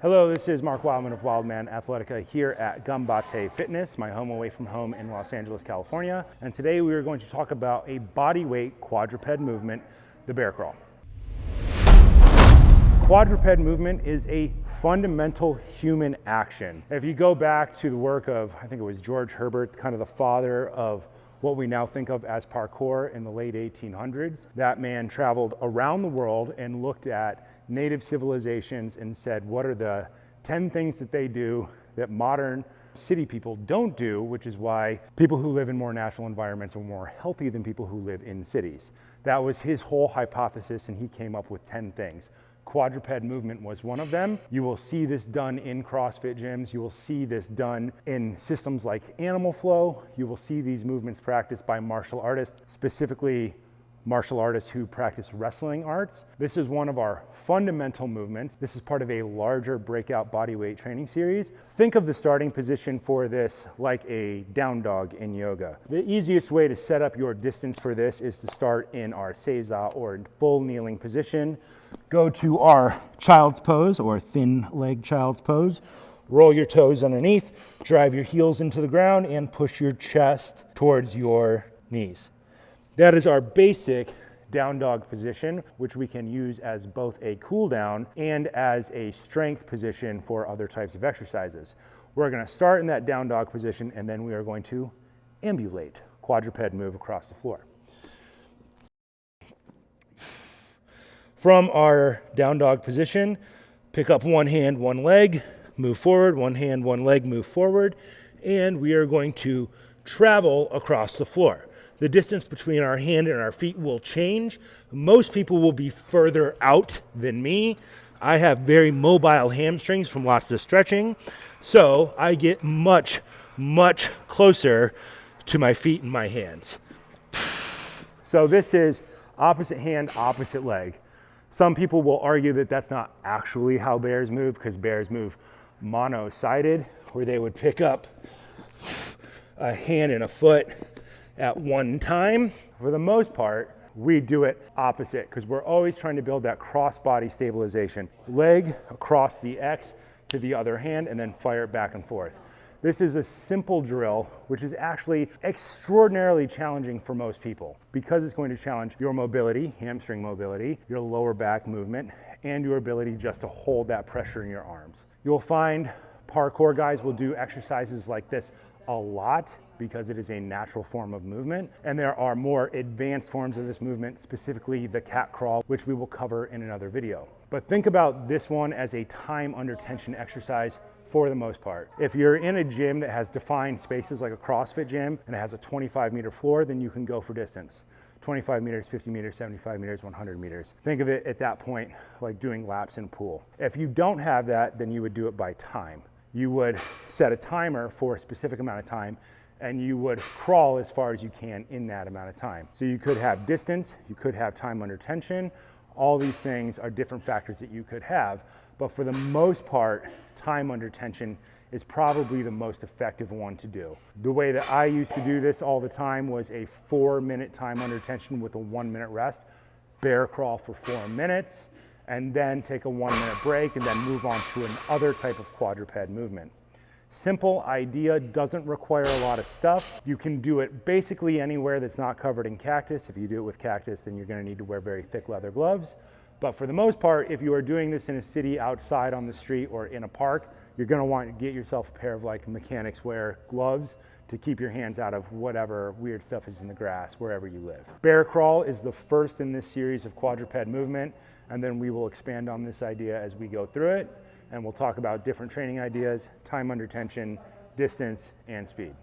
Hello, this is Mark Wildman of Wildman Athletica here at Gambate Fitness, my home away from home in Los Angeles, California. And today we are going to talk about a bodyweight quadruped movement, the bear crawl. Quadruped movement is a fundamental human action. If you go back to the work of, I think it was George Herbert, kind of the father of what we now think of as parkour in the late 1800s. That man traveled around the world and looked at native civilizations and said, what are the 10 things that they do that modern city people don't do, which is why people who live in more natural environments are more healthy than people who live in cities. That was his whole hypothesis, and he came up with 10 things. Quadruped movement was one of them. You will see this done in CrossFit gyms. You will see this done in systems like Animal Flow. You will see these movements practiced by martial artists, specifically martial artists who practice wrestling arts. This is one of our fundamental movements. This is part of a larger breakout bodyweight training series. Think of the starting position for this like a down dog in yoga. The easiest way to set up your distance for this is to start in our seiza or full kneeling position. Go to our child's pose or thin leg child's pose. Roll your toes underneath, drive your heels into the ground, and push your chest towards your knees. That is our basic down dog position, which we can use as both a cool down and as a strength position for other types of exercises. We're going to start in that down dog position, and then we are going to ambulate, quadruped move across the floor. From our down dog position, pick up one hand, one leg, move forward, one hand, one leg, move forward, and we are going to travel across the floor. The distance between our hand and our feet will change. Most people will be further out than me. I have very mobile hamstrings from lots of stretching, so I get much, much closer to my feet and my hands. So this is opposite hand, opposite leg. Some people will argue that that's not actually how bears move, because bears move mono-sided, where they would pick up a hand and a foot at one time. For the most part, we do it opposite because we're always trying to build that cross-body stabilization. Leg across the X to the other hand and then fire it back and forth. This is a simple drill, which is actually extraordinarily challenging for most people because it's going to challenge your mobility, hamstring mobility, your lower back movement, and your ability just to hold that pressure in your arms. You'll find parkour guys will do exercises like this a lot because it is a natural form of movement. And there are more advanced forms of this movement, specifically the cat crawl, which we will cover in another video. But think about this one as a time under tension exercise for the most part. If you're in a gym that has defined spaces like a CrossFit gym and it has a 25-meter floor, then you can go for distance. 25 meters, 50 meters, 75 meters, 100 meters. Think of it at that point like doing laps in a pool. If you don't have that, then you would do it by time. You would set a timer for a specific amount of time and you would crawl as far as you can in that amount of time. So you could have distance, you could have time under tension. All these things are different factors that you could have, but for the most part, time under tension is probably the most effective one to do. The way that I used to do this all the time was a 4-minute time under tension with a 1-minute rest, bear crawl for 4 minutes, and then take a 1-minute break and then move on to another type of quadruped movement. Simple idea, doesn't require a lot of stuff. You can do it basically anywhere that's not covered in cactus. If you do it with cactus, then you're gonna need to wear very thick leather gloves. But for the most part, if you are doing this in a city outside on the street or in a park, you're gonna want to get yourself a pair of like mechanics wear gloves to keep your hands out of whatever weird stuff is in the grass wherever you live. Bear crawl is the first in this series of quadruped movement, and then we will expand on this idea as we go through it. And we'll talk about different training ideas, time under tension, distance, and speed.